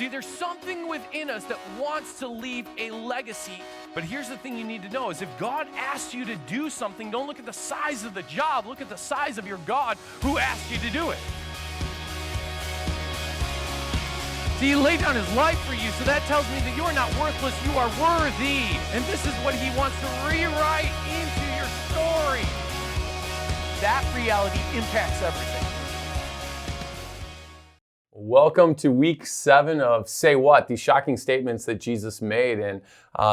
See, there's something within us that wants to leave a legacy. But here's the thing you need to know is if God asks you to do something, don't look at the size of the job, look at the size of your God who asked you to do it. See, he laid down his life for you, so that tells me that you are not worthless, you are worthy. And this is what he wants to rewrite into your story. That reality impacts everything. Welcome to week 7 of Say What, these shocking statements that Jesus made. And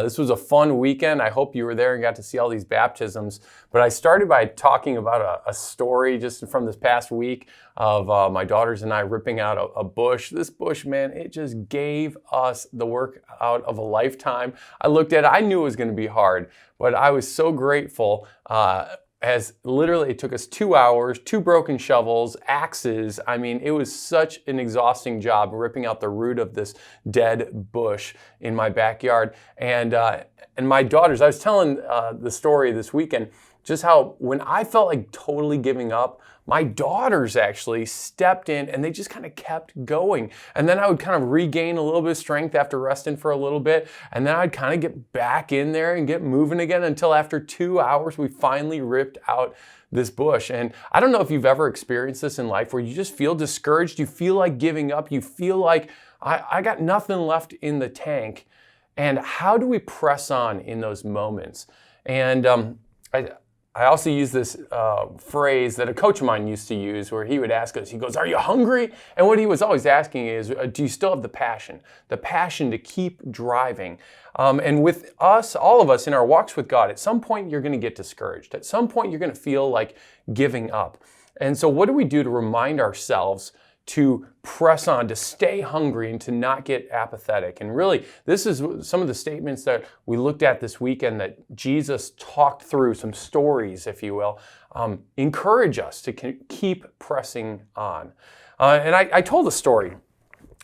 this was a fun weekend. I hope you were there and got to see all these baptisms. But I started by talking about a story just from this past week of my daughters and I ripping out a bush. This bush, man, it just gave us the work out of a lifetime. I looked at it, I knew it was going to be hard, but I was so grateful. As literally it took us 2 hours, 2 broken shovels, axes. I mean, it was such an exhausting job ripping out the root of this dead bush in my backyard. And my daughters, I was telling the story this weekend, just how when I felt like totally giving up, my daughters actually stepped in and they just kind of kept going. And then I would kind of regain a little bit of strength after resting for a little bit. And then I'd kind of get back in there and get moving again until after 2 hours, we finally ripped out this bush. And I don't know if you've ever experienced this in life where you just feel discouraged, you feel like giving up, you feel like I got nothing left in the tank. And how do we press on in those moments? And I also use this phrase that a coach of mine used to use where he would ask us, he goes, "Are you hungry?" And what he was always asking is, do you still have the passion to keep driving? And with us, all of us in our walks with God, at some point you're going to get discouraged. At some point you're going to feel like giving up. And so what do we do to remind ourselves to press on, to stay hungry, and to not get apathetic? And really, this is some of the statements that we looked at this weekend that Jesus talked through, some stories, if you will, encourage us to keep pressing on. And I told a story.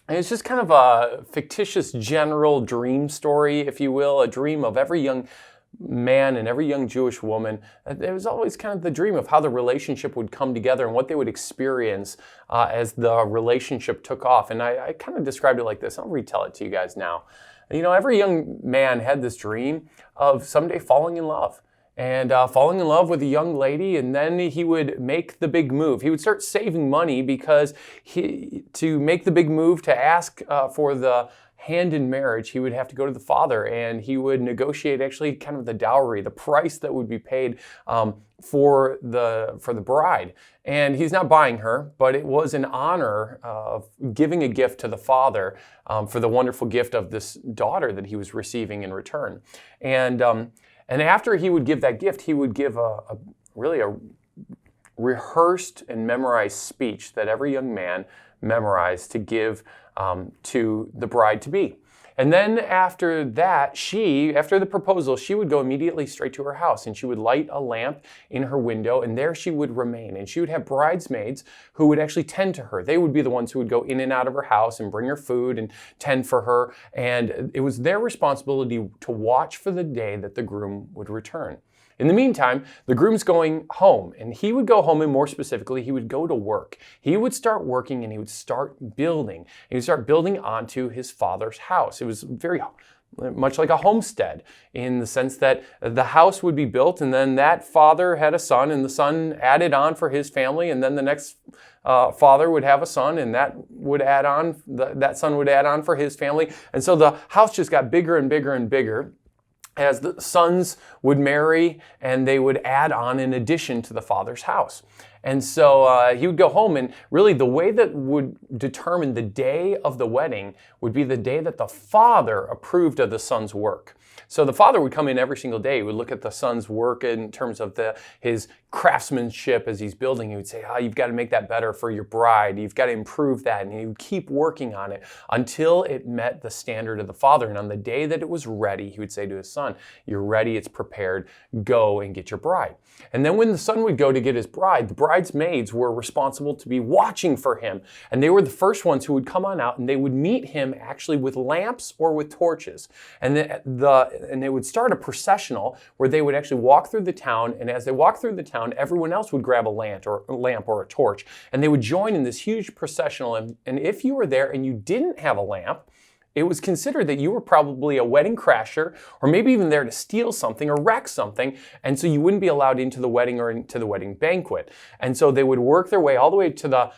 And it's just kind of a fictitious general dream story, if you will, a dream of every young man and every young Jewish woman. It was always kind of the dream of how the relationship would come together and what they would experience as the relationship took off. And I kind of described it like this. I'll retell it to you guys now. You know, every young man had this dream of someday falling in love. And falling in love with a young lady, and then he would make the big move. He would start saving money because to make the big move to ask for the hand in marriage, he would have to go to the father and he would negotiate actually kind of the dowry, the price that would be paid for the bride. And he's not buying her, but it was an honor of giving a gift to the father for the wonderful gift of this daughter that he was receiving in return. And after he would give that gift, he would give a rehearsed and memorized speech that every young man memorized to give to the bride-to-be. And then after that, after the proposal, she would go immediately straight to her house and she would light a lamp in her window and there she would remain. And she would have bridesmaids who would actually tend to her. They would be the ones who would go in and out of her house and bring her food and tend for her. And it was their responsibility to watch for the day that the groom would return. In the meantime, the groom's going home, and he would go home, and more specifically, he would go to work. He would start working, and he would start building. He would start building onto his father's house. It was very much like a homestead in the sense that the house would be built, and then that father had a son, and the son added on for his family, and then the next father would have a son, and that son would add on for his family. And so the house just got bigger and bigger and bigger as the sons would marry and they would add on in addition to the father's house. And so he would go home, and really the way that would determine the day of the wedding would be the day that the father approved of the son's work. So the father would come in every single day. He would look at the son's work in terms of his craftsmanship as he's building. He would say, you've got to make that better for your bride. You've got to improve that. And he would keep working on it until it met the standard of the father. And on the day that it was ready, he would say to his son, "You're ready, it's prepared, go and get your bride." And then when the son would go to get his bride, the bride bridesmaids were responsible to be watching for him. And they were the first ones who would come on out, and they would meet him actually with lamps or with torches. And they would start a processional where they would actually walk through the town. And as they walked through the town, everyone else would grab a lamp or a torch. And they would join in this huge processional. And if you were there and you didn't have a lamp, it was considered that you were probably a wedding crasher, or maybe even there to steal something or wreck something, and so you wouldn't be allowed into the wedding or into the wedding banquet. And so they would work their way all the way to the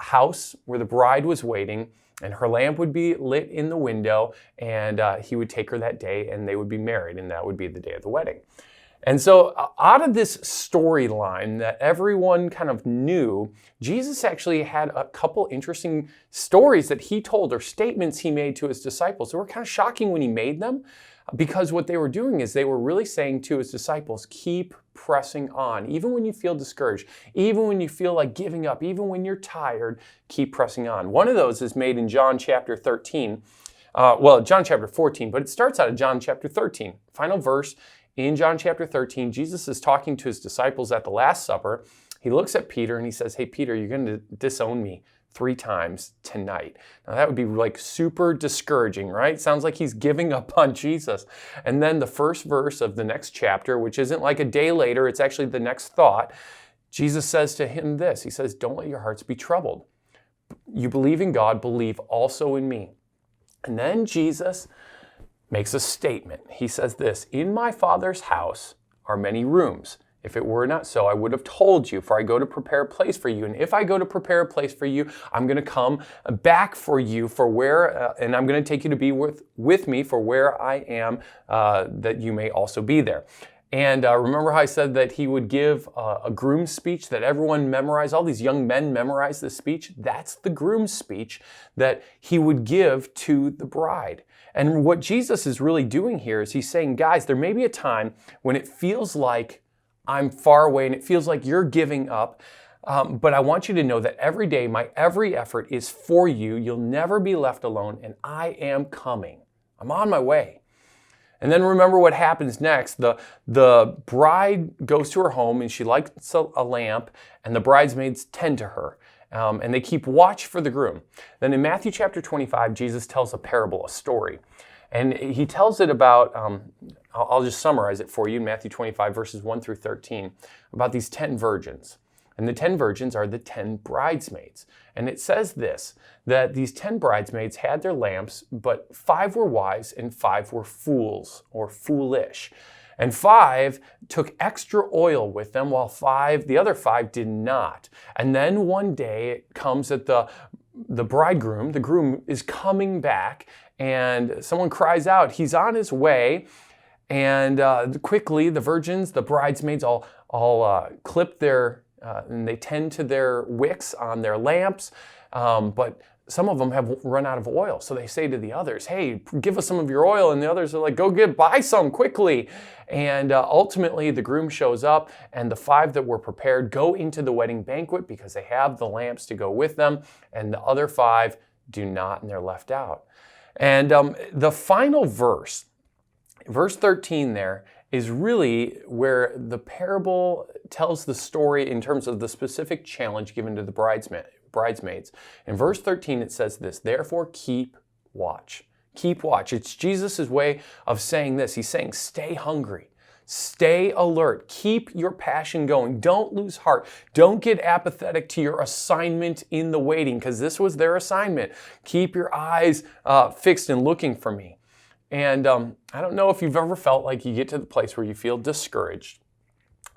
house where the bride was waiting, and her lamp would be lit in the window, and he would take her that day, and they would be married, and that would be the day of the wedding. And so out of this storyline that everyone kind of knew, Jesus actually had a couple interesting stories that he told, or statements he made to his disciples. They were kind of shocking when he made them, because what they were doing is they were really saying to his disciples, keep pressing on. Even when you feel discouraged, even when you feel like giving up, even when you're tired, keep pressing on. One of those is made in John chapter 13. John chapter 14, but it starts out of John chapter 13. Final verse. In John chapter 13, Jesus is talking to his disciples at the Last Supper. He looks at Peter and he says, hey, Peter, you're going to disown me 3 times tonight. Now that would be like super discouraging, right? Sounds like he's giving up on Jesus. And then the first verse of the next chapter, which isn't like a day later, it's actually the next thought. Jesus says to him this, he says, don't let your hearts be troubled. You believe in God, believe also in me. And then Jesus makes a statement. He says this, in my Father's house are many rooms. If it were not so, I would have told you, for I go to prepare a place for you. And if I go to prepare a place for you, I'm going to come back for you and I'm going to take you to be with me for where I am, that you may also be there. And remember how I said that he would give a groom's speech that everyone memorized? All these young men memorized this speech. That's the groom's speech that he would give to the bride. And what Jesus is really doing here is he's saying, guys, there may be a time when it feels like I'm far away and it feels like you're giving up. But I want you to know that every day, my every effort is for you. You'll never be left alone, and I am coming. I'm on my way. And then remember what happens next. The bride goes to her home and she lights a lamp, and the bridesmaids tend to her. And they keep watch for the groom. Then in Matthew chapter 25, Jesus tells a parable, a story. And he tells it about, I'll just summarize it for you in Matthew 25, verses 1 through 13, about these 10 virgins. And the 10 virgins are the 10 bridesmaids. And it says this, that these 10 bridesmaids had their lamps, but 5 were wise and 5 were fools or foolish. And 5 took extra oil with them, while the other 5 did not. And then one day it comes that the groom is coming back, and someone cries out, he's on his way. And quickly the virgins, the bridesmaids all clip and they tend to their wicks on their lamps, but some of them have run out of oil. So they say to the others, hey, give us some of your oil. And the others are like, buy some quickly. And ultimately the groom shows up, and the 5 that were prepared go into the wedding banquet because they have the lamps to go with them. And the other 5 do not, and they're left out. And the final verse 13 there, is really where the parable tells the story in terms of the specific challenge given to the bridesmaids. In verse 13, it says this, therefore keep watch. Keep watch. It's Jesus' way of saying this. He's saying, stay hungry. Stay alert. Keep your passion going. Don't lose heart. Don't get apathetic to your assignment in the waiting, because this was their assignment. Keep your eyes fixed and looking for me. And I don't know if you've ever felt like you get to the place where you feel discouraged,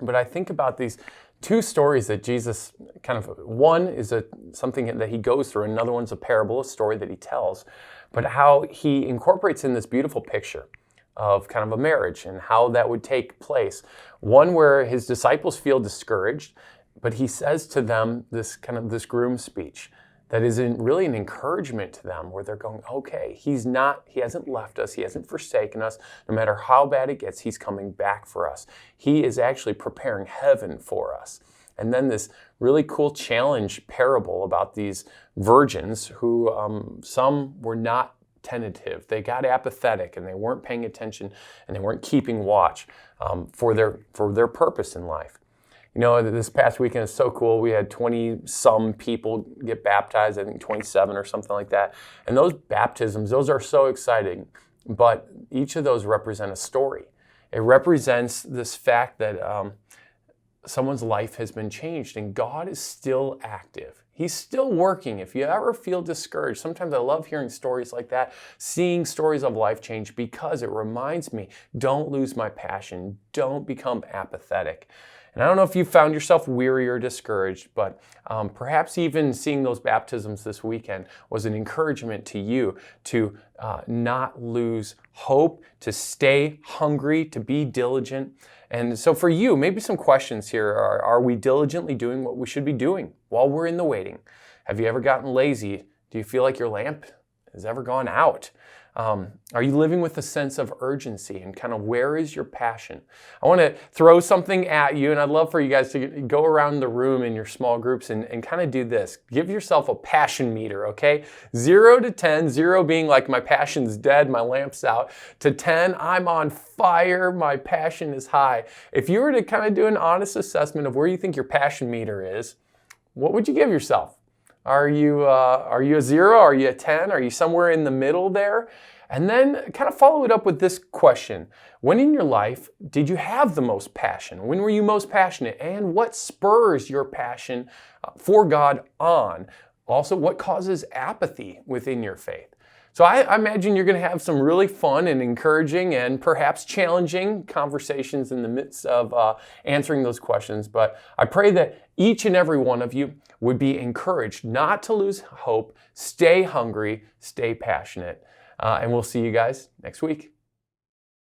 but I think about these 2 stories that Jesus one is something that he goes through, another one's a parable, a story that he tells, but how he incorporates in this beautiful picture of kind of a marriage and how that would take place. One where his disciples feel discouraged, but he says to them this groom speech that is really an encouragement to them, where they're going, okay, he hasn't left us, he hasn't forsaken us. No matter how bad it gets, he's coming back for us. He is actually preparing heaven for us. And then this really cool challenge parable about these virgins who some were not tentative. They got apathetic and they weren't paying attention and they weren't keeping watch for their purpose in life. This past weekend is so cool. We had 20-some people get baptized, I think 27 or something like that. And those baptisms, those are so exciting. But each of those represent a story. It represents this fact that someone's life has been changed and God is still active. He's still working. If you ever feel discouraged, sometimes I love hearing stories like that, seeing stories of life change, because it reminds me, don't lose my passion. Don't become apathetic. And I don't know if you found yourself weary or discouraged, but perhaps even seeing those baptisms this weekend was an encouragement to you to not lose hope, to stay hungry, to be diligent. And so for you, maybe some questions here are we diligently doing what we should be doing while we're in the waiting? Have you ever gotten lazy? Do you feel like your lamp has ever gone out? Are you living with a sense of urgency, and kind of where is your passion? I want to throw something at you, and I'd love for you guys to go around the room in your small groups and kind of do this. Give yourself a passion meter, okay? 0 to 10, 0 being like my passion's dead, my lamp's out, to 10, I'm on fire, my passion is high. If you were to kind of do an honest assessment of where you think your passion meter is, what would you give yourself? Are you a 0? Are you a 10? Are you somewhere in the middle there? And then kind of follow it up with this question. When in your life did you have the most passion? When were you most passionate? And what spurs your passion for God on? Also, what causes apathy within your faith? So I imagine you're going to have some really fun and encouraging and perhaps challenging conversations in the midst of answering those questions. But I pray that each and every one of you would be encouraged not to lose hope, stay hungry, stay passionate. And we'll see you guys next week.